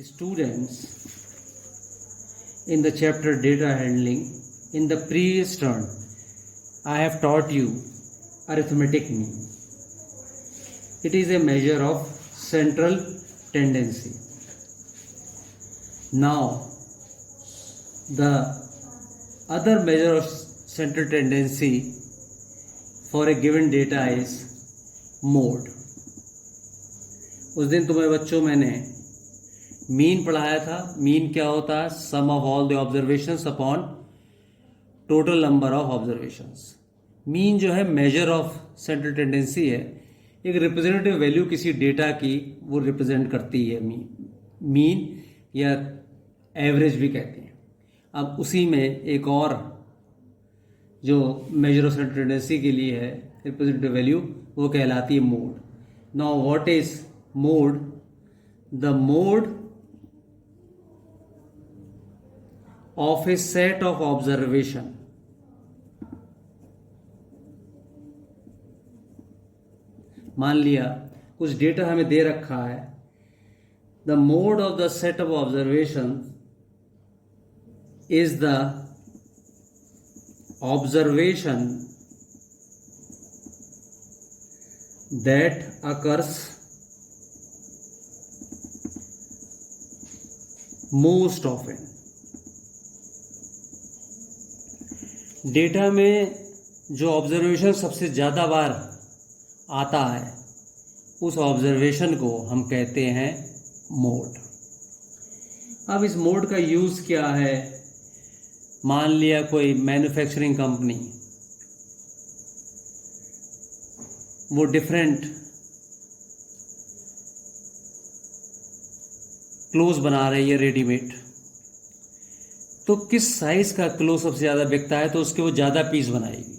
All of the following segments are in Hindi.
Students, in the chapter data handling, in the previous turn, I have taught you arithmetic mean. It is a measure of central tendency. Now, the other measure of central tendency for a given data is mode. उस दिन तुम्हें बच्चों मैंने मीन पढ़ाया था. मीन क्या होता है? Sum of all the observations upon total number of observations. Mean जो है मेजर ऑफ सेंट्रल टेंडेंसी है, एक रिप्रेजेंटेटिव वैल्यू किसी डेटा की वो रिप्रेजेंट करती है. मीन या एवरेज भी कहते हैं. अब उसी में एक और जो मेजर ऑफ सेंट्रल टेंडेंसी के लिए है रिप्रेजेंटेटिव वैल्यू, वो कहलाती है mode. Now what is mode? The mode of a set of observation मान लिया कुछ डेटा हमें दे रखा है. The mode of the set of observation is the observation that occurs most often. Data में जो ऑब्जर्वेशन सबसे ज़्यादा बार आता है उस ऑब्जर्वेशन को हम कहते हैं मोड. अब इस मोड का यूज़ क्या है? मान लिया कोई मैन्युफैक्चरिंग कंपनी वो डिफरेंट क्लोथ्स बना रही है रेडीमेड, तो किस साइज़ का क्लोथ सबसे ज़्यादा बिकता है तो उसके वो ज़्यादा पीस बनाएगी.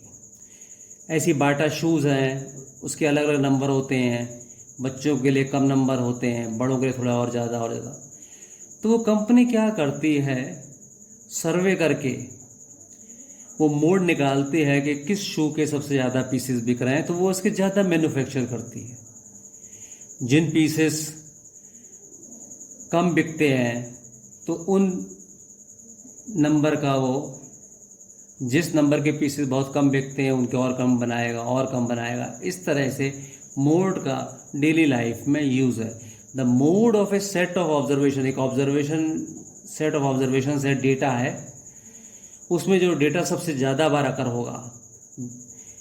ऐसी बाटा शूज़ हैं, उसके अलग अलग नंबर होते हैं. बच्चों के लिए कम नंबर होते हैं, बड़ों के लिए थोड़ा और ज़्यादा और ज़्यादा. तो वो कंपनी क्या करती है, सर्वे करके वो मोड निकालती है कि किस शू के सबसे ज़्यादा पीसेस बिक रहे हैं, तो वो उसके ज़्यादा मैन्युफैक्चर करती है. जिन पीसेस कम बिकते हैं तो उन नंबर का वो जिस नंबर के पीसेस बहुत कम बिकते हैं उनके और कम बनाएगा और कम बनाएगा. इस तरह से मोड का डेली लाइफ में यूज़ है. The mode of a set of observation, एक ऑब्जर्वेशन सेट ऑफ ऑब्जर्वेशन से डेटा है, उसमें जो डेटा सबसे ज़्यादा बार अकर होगा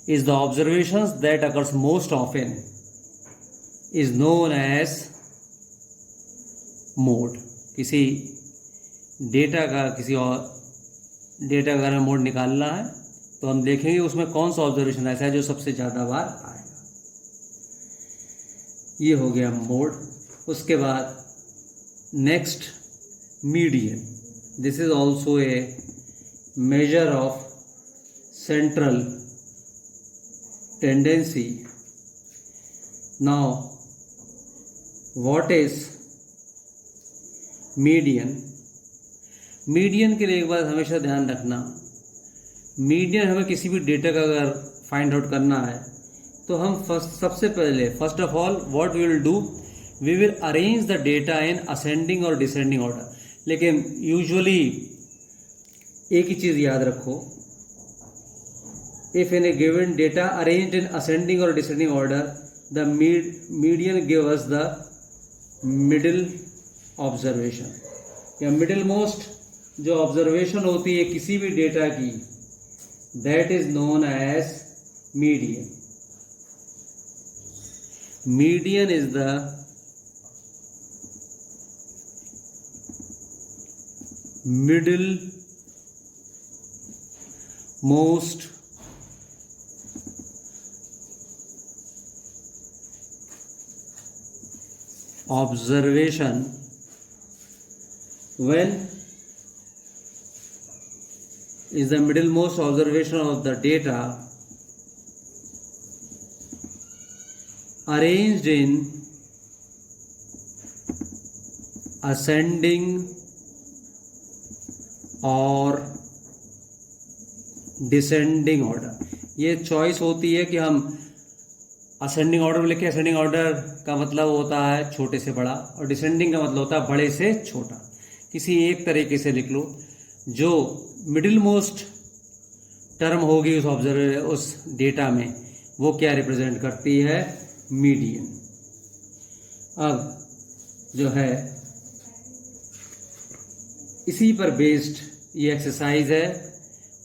is the observations that occurs most often is known as mode. किसी डेटा का किसी और डेटा का अगर हमें मोड निकालना है तो हम देखेंगे उसमें कौन सा ऑब्जर्वेशन ऐसा है जो सबसे ज़्यादा बार आएगा. ये हो गया मोड. उसके बाद next median. This is also a measure of central tendency. Now what is median? Median के लिए एक बात हमेशा ध्यान रखना, मीडियन हमें किसी भी डेटा का अगर फाइंड आउट करना है तो हम सबसे पहले first of all what we will do, we will arrange the data in ascending or descending order. लेकिन यूजुअली एक ही चीज़ याद रखो, if in a given data arranged in ascending or descending order the median give us the middle observation. या मिडिल मोस्ट जो ऑब्जर्वेशन होती है किसी भी डेटा की, that is known as median. Median is the middle most observation when is the middlemost observation of the data arranged in ascending और डिसेंडिंग ऑर्डर. ये चॉइस होती है कि हम असेंडिंग ऑर्डर में लिखे, असेंडिंग ऑर्डर का मतलब होता है छोटे से बड़ा और डिसेंडिंग का मतलब होता है बड़े से छोटा। किसी एक तरीके से लिख लो, जो मिडिल मोस्ट टर्म होगी उस डेटा में वो क्या रिप्रेजेंट करती है, मीडियन। अब जो है इसी पर बेस्ड ये एक्सरसाइज है।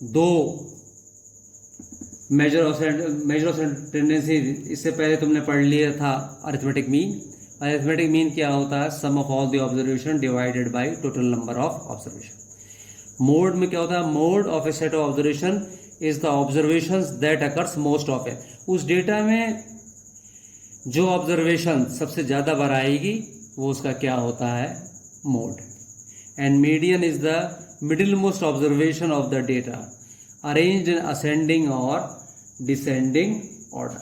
दो मेजर ऑफ टेंडेंसी, इससे पहले तुमने पढ़ लिया था अरिथमेटिक मीन। अरिथमेटिक मीन क्या होता है, sum of all the observation divided by total number of observation. Mode में क्या होता है, mode of a set of observation is the observations that occurs most of a. उस डेटा में जो ऑब्जर्वेशन सबसे ज़्यादा बार आएगी वो उसका क्या होता है, mode. And median is the middle most observation of the data arranged in ascending or descending order.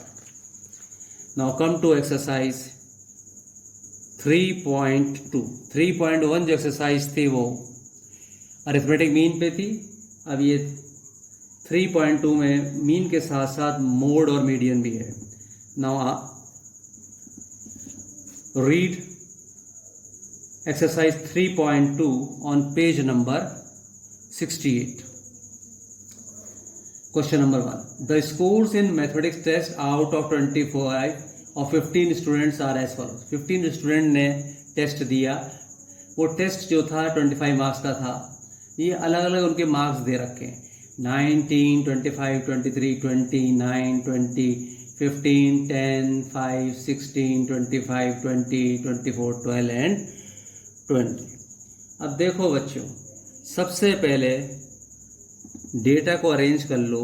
Now come to exercise 3.2. 3.1 जो एक्सरसाइज थी वो अरिथमेटिक मीन पे थी। अब ये 3.2 में मीन के साथ साथ मोड और मीडियन भी है। Now read exercise 3.2 on page number 68. Question number 1. The scores in mathematics test out of 25 of 15 students are as follows. 15 student ने टेस्ट दिया, वो टेस्ट जो था 25 मार्क्स का था। ये अलग अलग उनके मार्क्स दे रखे हैं, 19, 25, 23, 29, 20, 15, 10, 5, 16, 25, 20, 24, 12 एंड 20। अब देखो बच्चों, सबसे पहले डेटा को अरेंज कर लो।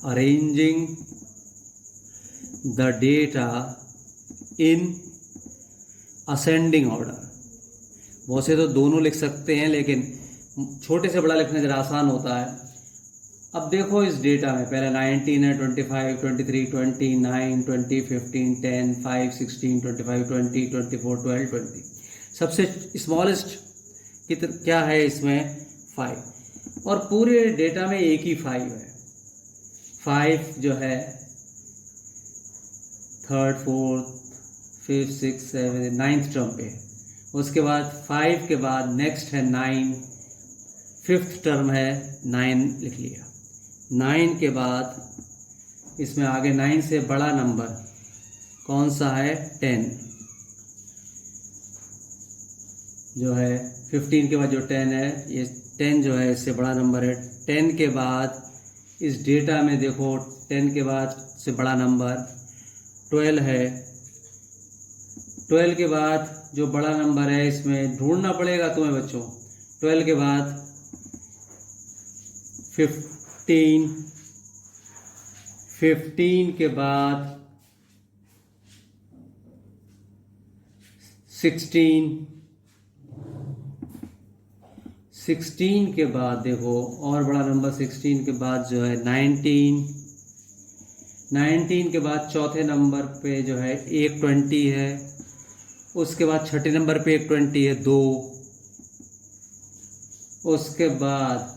Arranging the data in ascending order. बहुत से तो दोनों लिख सकते हैं, लेकिन छोटे से बड़ा लिखना जरा आसान होता है। अब देखो इस डेटा में पहले 19 है, 25, 23, 29, 20, 15, 10, 5, 16, 25, 20, 24, 12, 20। सबसे स्मॉलेस्ट क्या है इसमें, 5। और पूरे डेटा में एक ही 5 है। 5 जो है third, fourth, fifth, six, seven, 9th term पे। उसके बाद 5 के बाद नेक्स्ट है 9, 5th टर्म है 9 लिख लिया। 9 के बाद इसमें आगे 9 से बड़ा नंबर कौन सा है, 10 जो है। 15 के बाद जो 10 है, ये 10 जो है इससे बड़ा नंबर है। 10 के बाद इस डेटा में देखो 10 के बाद से बड़ा नंबर 12 है। 12 के बाद जो बड़ा नंबर है इसमें ढूंढना पड़ेगा तुम्हें बच्चों। 12 के बाद 15, 15 के बाद 16, 16 के बाद देखो और बड़ा नंबर 16 के बाद जो है 19, 19 के बाद चौथे नंबर पे जो है एक 20 है। उसके बाद छठे नंबर पे एक 20 है, 2। उसके बाद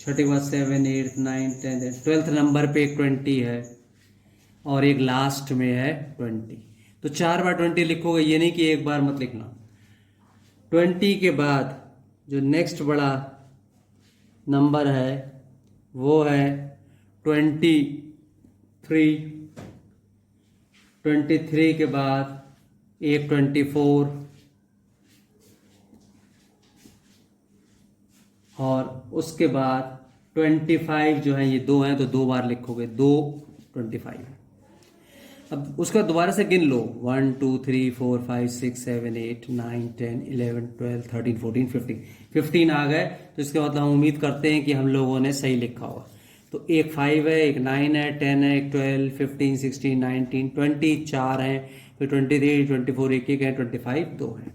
छठे के बाद 7, 8, 9, 10, 12th नंबर पे एक 20 है और एक लास्ट में है 20। तो 4 बार 20 लिखोगे, ये नहीं कि एक बार मत लिखना। 20 के बाद जो नेक्स्ट बड़ा नंबर है वो है 23। 23 के बाद एक 24 और उसके बाद 25 जो है, ये 2 हैं तो 2 बार लिखोगे, 2 25। अब उसका दोबारा से गिन लो, 1, 2, 3, 4, 5, 6, 7, 8, 9, 10, 11, 12, 13, 14, 15। 15 आ गए तो इसके मतलब हम उम्मीद करते हैं कि हम लोगों ने सही लिखा होगा। तो एक 5 है, एक 9 है, 10 है, एक 12, 15, 16, 19, 20 4 हैं, फिर 23, 24 एक है, 25 2 हैं।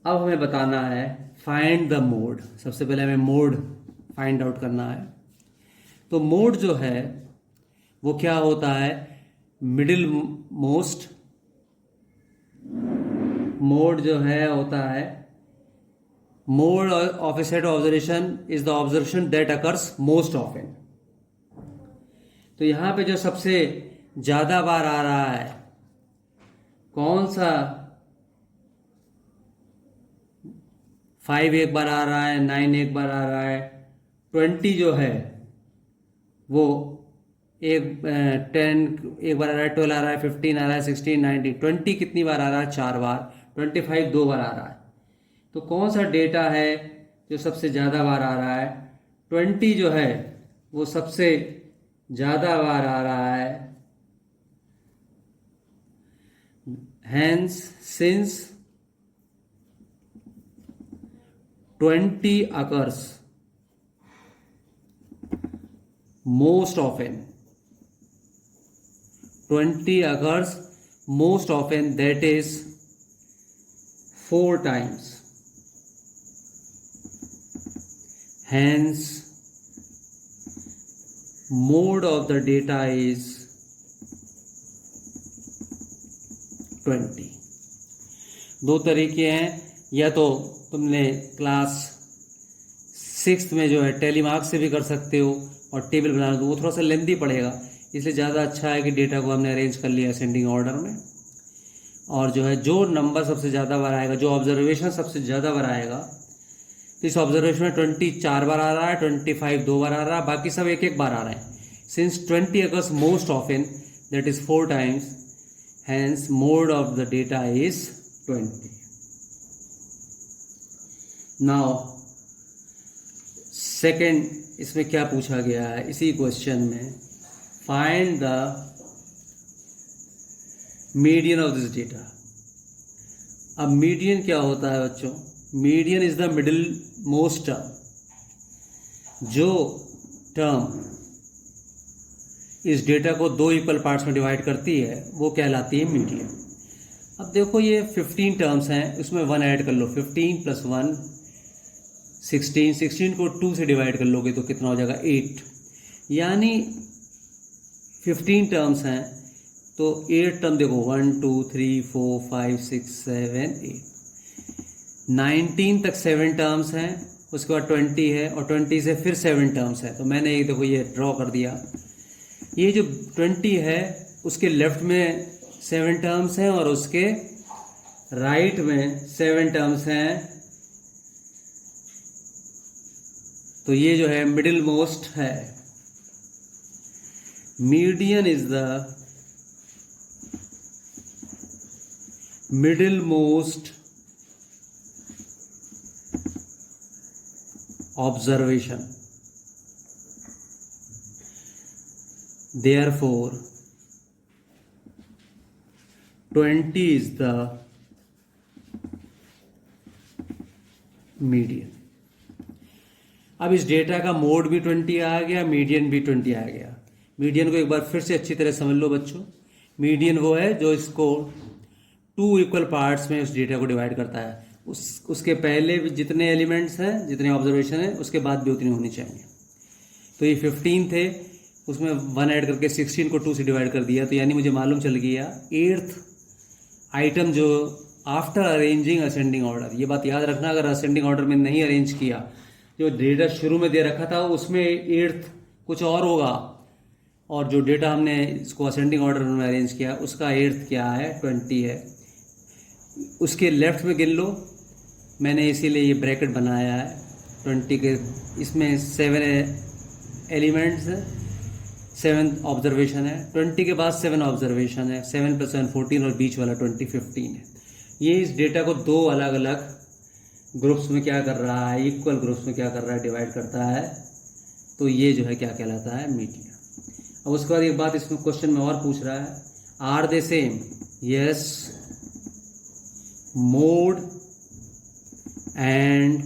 अब हमें बताना है फाइंड द मोड। सबसे पहले हमें मोड फाइंड आउट करना है। तो मोड जो है वो क्या होता है, मिडिल मोस्ट। मोड जो है होता है, mode of a set observation is the observation that occurs most often. तो यहाँ पे जो सबसे ज़्यादा बार आ रहा है कौन सा, 5 एक बार आ रहा है, 9 एक बार आ रहा है, 20 जो है वो 10 एक बार आ रहा है, 12 आ रहा है, 15 आ रहा है, 16, 19, 20 कितनी बार आ रहा है? 4 बार। 25 2 बार आ रहा है। तो कौन सा डेटा है जो सबसे ज़्यादा बार आ रहा है? 20 जो है वो सबसे ज़्यादा बार आ रहा है। Hence since 20 occurs most often, 20 occurs most often, that is 4 times. Hence mode of the data is 20. दो तरीके हैं, या तो तुमने क्लास 6 में जो है टेलीमार्क से भी कर सकते हो और टेबल बना दो, वो थोड़ा सा लेंथी पड़ेगा, इसलिए ज़्यादा अच्छा है कि डेटा को हमने अरेंज कर लिया असेंडिंग ऑर्डर में। और जो है जो नंबर सबसे ज़्यादा बार आएगा, जो ऑब्जर्वेशन सबसे ज़्यादा बार आएगा, तो इस ऑब्जर्वेशन में 20 4 बार आ रहा है, 25 2 बार आ रहा है, बाकी सब एक एक बार आ रहे हैं। Since 20 occurs most often, that is 4 times, hence mode of the data is 20. Now second, इसमें क्या पूछा गया है इसी क्वेश्चन में, find the median of this data. अब मीडियन क्या होता है बच्चों? Median is the middle most term. जो टर्म इस डेटा को 2 इक्वल पार्ट्स में डिवाइड करती है वो कहलाती है मीडियन। अब देखो ये 15 टर्म्स हैं, उसमें 1 ऐड कर लो, 15 + 1 16, 16 को 2 से डिवाइड कर लोगे तो कितना हो जाएगा? 8। यानी 15 टर्म्स हैं तो 8 टर्म देखो, 1 2 3 4 5 6 7 8, 19 तक 7 टर्म्स हैं, उसके बाद 20 है और 20 से फिर 7 टर्म्स है। तो मैंने ये देखो ये ड्रॉ कर दिया, ये जो 20 है उसके लेफ्ट में 7 टर्म्स हैं और उसके राइट में 7 टर्म्स हैं। तो ये जो है मिडिल मोस्ट है। Median is the middle most observation, therefore 20 is the median. अब इस डेटा का मोड भी 20 आ गया, मीडियन भी 20 आ गया। मीडियन को एक बार फिर से अच्छी तरह समझ लो बच्चों। मीडियन वो है जो इसको 2 इक्वल पार्ट्स में उस डेटा को डिवाइड करता है। उसके पहले भी जितने एलिमेंट्स हैं, जितने ऑब्जर्वेशन हैं, उसके बाद भी उतनी होनी चाहिए। तो ये 15 थे, उसमें 1 ऐड करके 16 को 2 से डिवाइड कर दिया, तो यानी मुझे मालूम चल गया 8th आइटम जो आफ्टर अरेंजिंग असेंडिंग ऑर्डर। ये बात याद रखना, अगर असेंडिंग ऑर्डर में नहीं अरेंज किया, जो डेटा शुरू में दे रखा था उसमें 8th कुछ और होगा, और जो डेटा हमने इसको असेंडिंग ऑर्डर में अरेंज किया उसका 8th क्या है? 20 है। उसके लेफ्ट में गिन लो, मैंने इसीलिए ये ब्रैकेट बनाया है 20 के, इसमें 7 एलिमेंट्स है, 7 ऑब्जर्वेशन है, 20 के बाद 7 ऑब्जर्वेशन है, 7 + 7 14 और बीच वाला 20 15 है। ये इस डेटा को 2 अलग अलग ग्रुप्स में क्या कर रहा है, इक्वल ग्रुप्स में क्या कर रहा है, डिवाइड करता है। तो ये जो है क्या कहलाता है? मीडियन। अब उसके बाद एक बात इसमें क्वेश्चन में और पूछ रहा है, are they same? Yes, mode and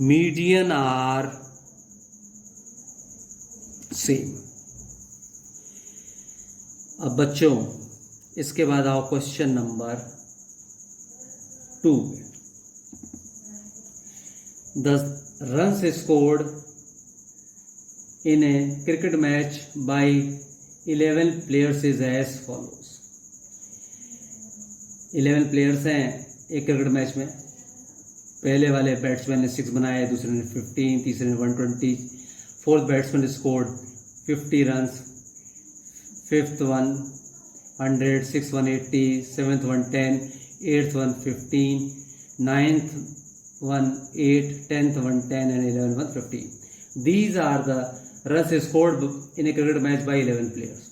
median are same. अब बच्चों इसके बाद आओ question number 2। The runs scored in a cricket match by 11 players is as follows. 11 players हैं एक क्रिकेट मैच में। पहले वाले बैट्समैन ने 6 बनाए, दूसरे ने 15, तीसरे ने 120, fourth batsman scored 50 runs, fifth one 100, sixth one 80, seventh one 10, eighth one 15, ninth one 8, 10th one 10, and 11th one 15. These are the runs scored in a cricket match by 11 players.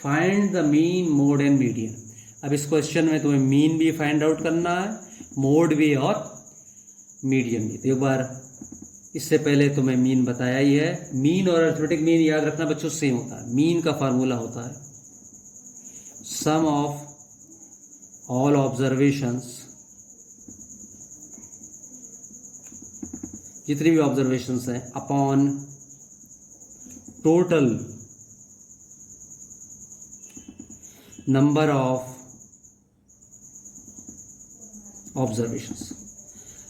Find the mean, mode and median. अब इस क्वेश्चन में तुम्हें मीन भी फाइंड आउट करना है, मोड भी और मीडियन भी। तो एक बार इससे पहले तुम्हें मीन बताया ही है। मीन और अरिथमेटिक मीन याद रखना बच्चों सेम होता है। मीन का फार्मूला होता है सम ऑफ ऑल ऑब्जर्वेशंस, जितनी भी ऑब्जर्वेशंस हैं, upon total number of observations,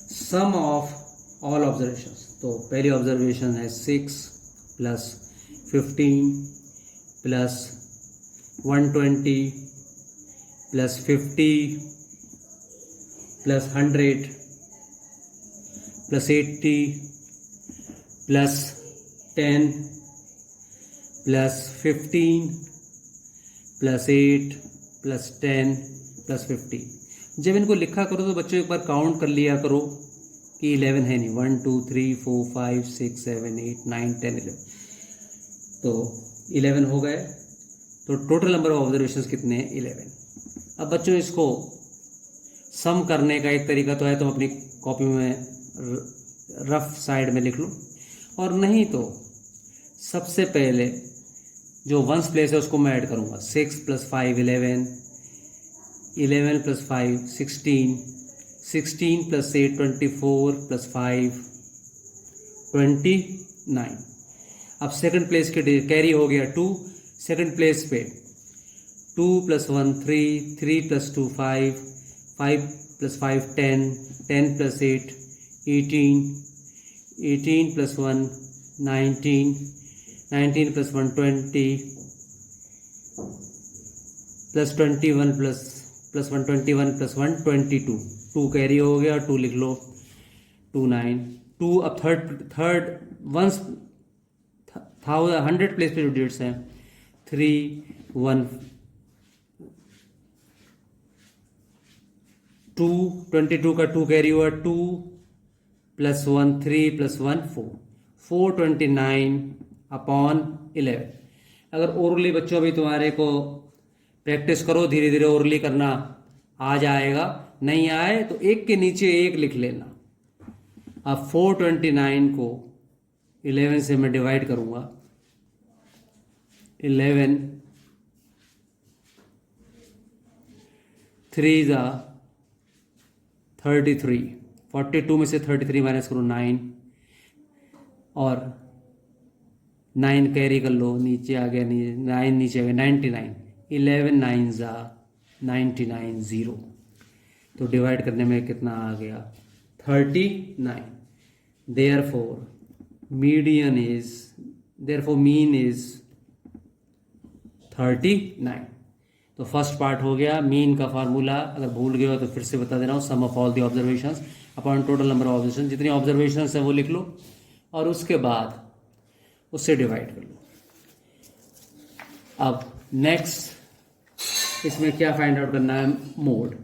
sum of all observations. तो पहली ऑब्जर्वेशन है 6 plus 15 plus 120 plus 50 plus 100 plus 80 plus 10 plus 15 plus 8 plus 10 plus 50। जब इनको लिखा करो तो बच्चों एक बार काउंट कर लिया करो कि 11 है नहीं, 1 2 3 4 5 6 7 8 9 10 11, तो 11 हो गए। तो टोटल नंबर ऑफ ऑब्जर्वेशंस कितने हैं? 11। अब बच्चों इसको सम करने का एक तरीका तो है, तुम अपनी कॉपी में रफ साइड में लिख लो, और नहीं तो सबसे पहले जो वंस प्लेस है उसको मैं ऐड करूँगा। 6 प्लस 5 11, 11 प्लस 5 16, 16 प्लस 8 24 प्लस 5 29। अब सेकंड प्लेस के कैरी हो गया 2, सेकंड प्लेस पे 2 plus 1 3, 3 plus 2 5, 5 plus 5 10, 10 plus 8 18, 18 plus 1 19, 19 plus 1 20, plus 21 plus 1 21 plus 1 22। 2 carry हो गया, 2 लिख लो, 2 9 2। अब थर्ड वंस 100 प्लेस पे जो डेट्स हैं 3 1 2, 22 का 2 कैरी हुआ, 2 प्लस 1 3 प्लस 1 4, 429 अपॉन 11। अगर ओरली बच्चों अभी तुम्हारे को प्रैक्टिस करो, धीरे धीरे ओरली करना आ जाएगा, नहीं आए तो एक के नीचे एक लिख लेना। अब 429 को 11 से मैं डिवाइड करूंगा, 11 3 जा 33, 42 में से 33 माइनस करो 9, और 9 कैरी कर लो, नीचे आ गया, 9 नीचे आ गया 99, 11 9 जा 99 0। तो डिवाइड करने में कितना आ गया? 39। Therefore mean is 39। तो फर्स्ट पार्ट हो गया। मीन का फार्मूला अगर भूल गए हो तो फिर से बता दे रहा हूँ, sum of all the observations upon total number of observation. जितनी ऑब्जर्वेशंस है वो लिख लो और उसके बाद उससे डिवाइड कर लो। अब नेक्स्ट इसमें क्या फाइंड आउट करना है? मोड।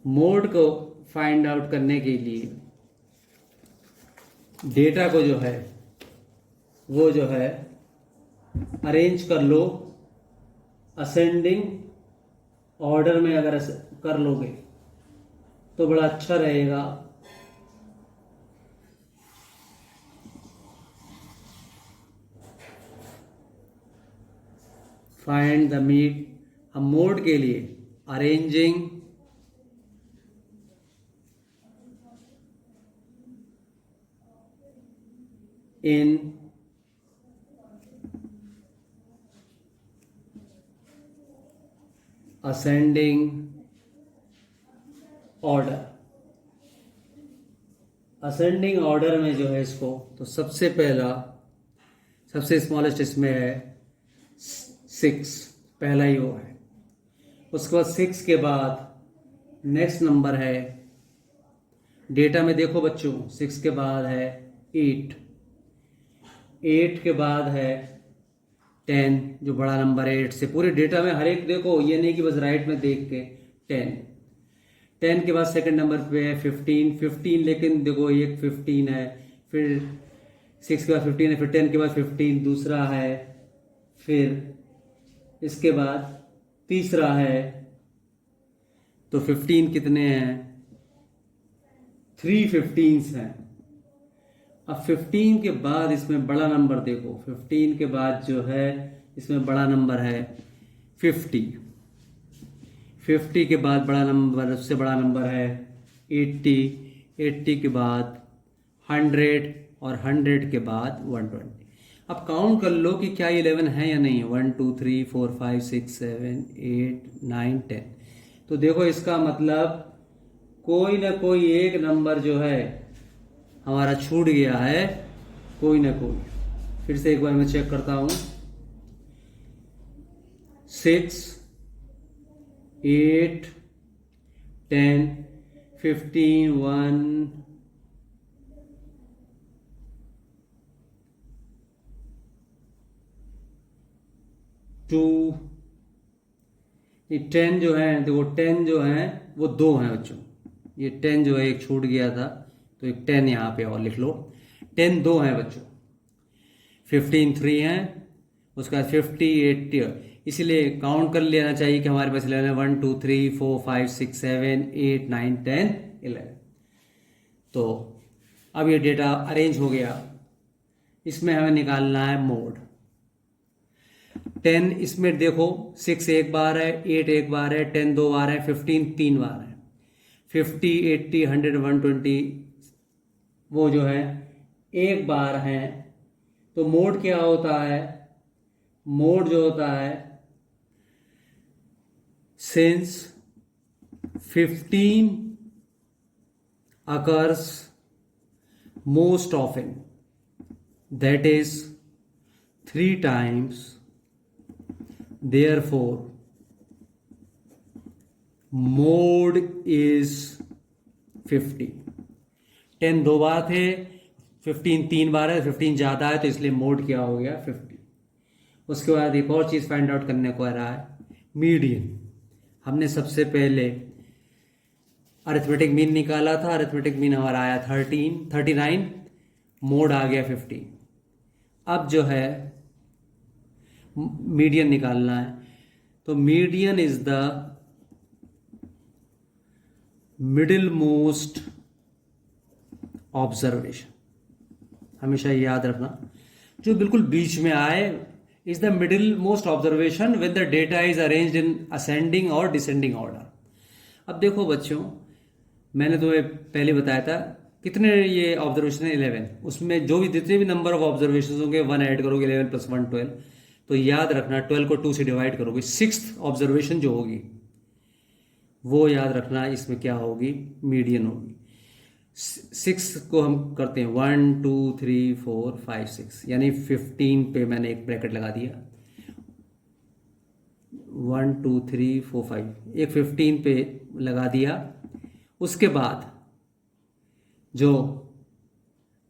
मोड को फाइंड आउट करने के लिए डेटा को जो है वो जो है अरेंज कर लो असेंडिंग ऑर्डर में। अगर कर लोगे तो बड़ा अच्छा रहेगा। Find the mean. हम मोड के लिए arranging in ascending order। Ascending order में जो है इसको, तो सबसे पहला सबसे स्मॉलेस्ट इसमें है 6, पहला ही वो है। उसके बाद 6 के बाद नेक्स्ट नंबर है, डेटा में देखो बच्चों, 6 के बाद है 8, 8 के बाद है 10, जो बड़ा नंबर है 8 से। पूरे डेटा में हर एक देखो, ये नहीं कि बस राइट में देख के 10। 10 के बाद सेकंड नंबर पे है 15, लेकिन देखो एक 15 है, फिर 6 के बाद 15 है, फिर 10 के बाद 15 दूसरा है, फिर इसके बाद तीसरा है। तो 15 कितने हैं? 3 15s हैं। अब 15 के बाद इसमें बड़ा नंबर देखो, 15 के बाद जो है इसमें बड़ा नंबर है 50। 50 के बाद बड़ा नंबर, उससे बड़ा नंबर है 80। 80 के बाद 100 और 100 के बाद 120। अब काउंट कर लो कि क्या 11 है या नहीं है। 1 2 3 4 5 6 7 8 9 10। तो देखो इसका मतलब कोई ना कोई एक नंबर जो है हमारा छूट गया है, कोई ना कोई। फिर से एक बार मैं चेक करता हूं। 6 8 10 15 1 2। ये 10 जो है, देखो 10 जो है वो 2 है बच्चों। ये 10 जो है एक छूट गया था, तो एक 10 यहाँ पे और लिख लो। 10 2 है बच्चों, 15 3 है, उसके बाद 50 80। इसलिए काउंट कर लेना चाहिए कि हमारे पास 11 1 2 3 4 5 6 7 8 9 10 11। तो अब ये डेटा अरेंज हो गया। इसमें हमें निकालना है मोड। 10 इसमें देखो 6 एक बार है, 8 एक बार है, 10 2 बार है, 15 3 बार है। 50 80 100 120 वो जो है एक बार है। तो मोड क्या होता है? मोड जो होता है, since 15 occurs most often, that is 3 times, therefore mode is 50। 10 दो बार थे, 15 3 बार है, 15 ज़्यादा है, तो इसलिए मोड क्या हो गया 50। उसके बाद एक और चीज़ फाइंड आउट करने को आ रहा है, मीडियन। हमने सबसे पहले अरिथमेटिक मीन निकाला था। अरिथमेटिक मीन हमारा आया 39, मोड आ गया 50। अब जो है मीडियन निकालना है। तो median is the middle most observation. हमेशा याद रखना, जो बिल्कुल बीच में आए is the middle most observation with the data is arranged in ascending or descending order. अब देखो बच्चों, मैंने तुम्हें पहले बताया था कितने ये ऑब्जर्वेशन है 11। उसमें जो भी जितने भी नंबर ऑफ ऑब्जर्वेशन होंगे 1 ऐड करोगे, 11 + 1 12। तो याद रखना 12 को 2 से डिवाइड करोगे, 6th ऑब्जर्वेशन जो होगी वो याद रखना इसमें क्या होगी, मीडियन होगी। 6 को हम करते हैं 1 2 3 4 5 6, यानी 15 पे मैंने एक ब्रैकेट लगा दिया। 1 2 3 4 5 एक 15 पे लगा दिया। उसके बाद जो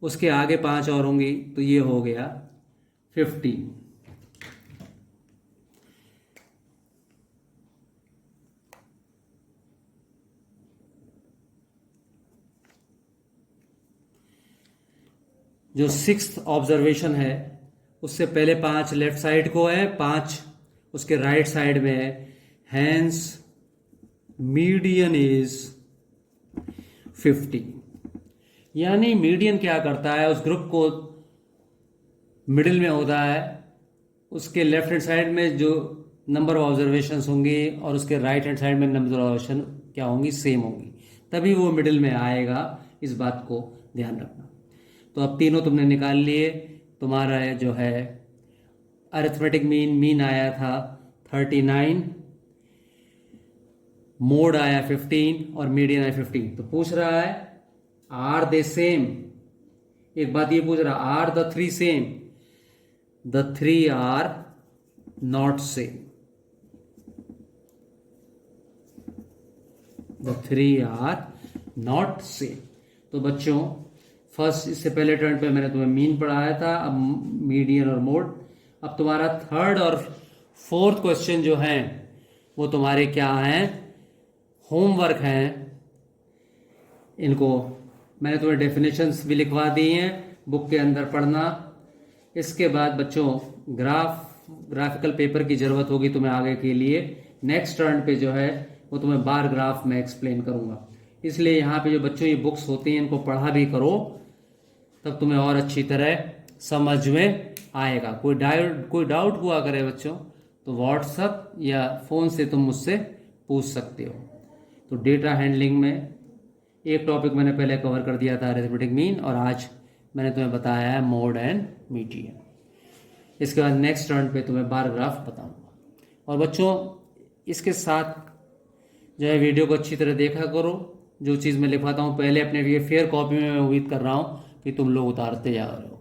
उसके आगे 5 और होंगी, तो ये हो गया 15। जो 6th ऑब्जर्वेशन है उससे पहले 5 लेफ्ट साइड को है, 5 उसके राइट साइड में है। Hence median is 50। यानी मीडियन क्या करता है, उस ग्रुप को मिडिल में होता है, उसके लेफ्ट हैंड साइड में जो नंबर ऑफ ऑब्जर्वेशन होंगे और उसके राइट हैंड साइड में नंबर ऑफ ऑब्जर्वेशन क्या होंगी, सेम होंगी, तभी वो मिडिल में आएगा। इस बात को ध्यान रखना। तो अब तीनों तुमने निकाल लिए। तुम्हारा जो है अरिथमेटिक मीन आया था 39, मोड आया 15 और मीडियन आया 15। तो पूछ रहा है आर दे सेम। एक बात ये पूछ रहा, are the 3 same? The 3 are not same. The 3 are not same. तो बच्चों फर्स्ट, इससे पहले टर्न पे मैंने तुम्हें मीन पढ़ाया था, अब मीडियन और मोड। अब तुम्हारा थर्ड और फोर्थ क्वेश्चन जो हैं वो तुम्हारे क्या हैं, होमवर्क हैं। इनको मैंने तुम्हें डेफिनेशंस भी लिखवा दी हैं, बुक के अंदर पढ़ना। इसके बाद बच्चों ग्राफिकल पेपर की ज़रूरत होगी तुम्हें आगे के लिए। नेक्स्ट टर्न पे जो है वो तुम्हें बार ग्राफ में एक्सप्लेन करूंगा, इसलिए यहाँ पे जो बच्चों ये बुक्स होती हैं इनको पढ़ा भी करो, तब तुम्हें और अच्छी तरह समझ में आएगा। कोई डाउट हुआ करे बच्चों तो व्हाट्सएप या फ़ोन से तुम मुझसे पूछ सकते हो। तो डेटा हैंडलिंग में एक टॉपिक मैंने पहले कवर कर दिया था, अरिथमेटिक मीन, और आज मैंने तुम्हें बताया है मोड एंड मीडियन। इसके बाद नेक्स्ट टर्न पे तुम्हें बार ग्राफ बताऊंगा। और बच्चों इसके साथ जो है वीडियो को अच्छी तरह देखा करो। जो चीज़ मैं लिखवाता हूँ पहले अपने ये फेयर कॉपी में मैं उम्मीद कर रहा हूँ कि तुम लोग उतारते जा रहे हो।